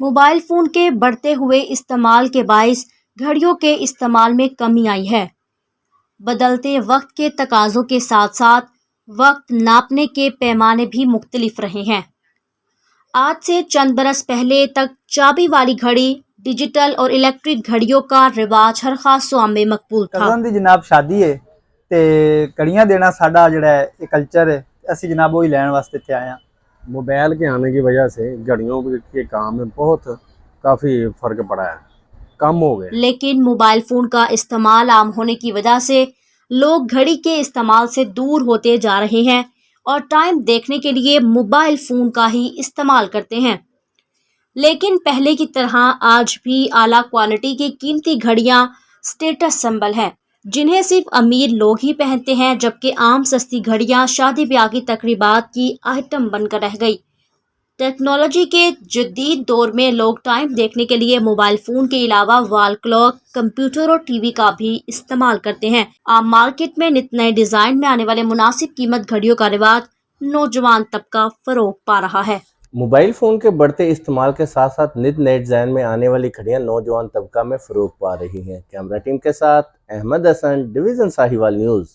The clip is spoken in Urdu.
موبائل فون کے بڑھتے ہوئے استعمال کے باعث گھڑیوں کے استعمال میں کمی آئی ہے۔ بدلتے وقت کے تقاضوں کے ساتھ ساتھ وقت ناپنے کے پیمانے بھی مختلف رہے ہیں۔ آج سے چند برس پہلے تک چابی والی گھڑی، ڈیجیٹل اور الیکٹرک گھڑیوں کا رواج ہر خاص عوام میں مقبول تھا۔ کزن دی جناب شادی ہے تے کڑیاں دینا ساڈا جڑا ہے یہ کلچر ہے، اسی جناب وہی لین واسطے اتنے آئے ہیں۔ موبائل کے آنے کی وجہ سے گھڑیوں کے کام میں کافی فرق پڑا ہے، کم ہو گئے۔ لیکن موبائل فون کا استعمال عام ہونے کی وجہ سے لوگ گھڑی کے استعمال سے دور ہوتے جا رہے ہیں اور ٹائم دیکھنے کے لیے موبائل فون کا ہی استعمال کرتے ہیں۔ لیکن پہلے کی طرح آج بھی اعلیٰ کوالٹی کی قیمتی گھڑیاں سٹیٹس سمبل ہیں، جنہیں صرف امیر لوگ ہی پہنتے ہیں، جبکہ عام سستی گھڑیاں شادی بیاہ کی تقریبات کی آئٹم بن کر رہ گئی۔ ٹیکنالوجی کے جدید دور میں لوگ ٹائم دیکھنے کے لیے موبائل فون کے علاوہ وال کلاک، کمپیوٹر اور ٹی وی کا بھی استعمال کرتے ہیں۔ عام مارکیٹ میں نت نئے ڈیزائن میں آنے والے مناسب قیمت گھڑیوں کا رواج نوجوان طبقہ فروغ پا رہا ہے۔ موبائل فون کے بڑھتے استعمال کے ساتھ ساتھ نت نئے ڈیزائن میں آنے والی گھڑیاں نوجوان طبقہ میں فروغ پا رہی ہیں۔ کیمرہ ٹیم کے ساتھ احمد حسن، ڈویژن ساہیوال نیوز۔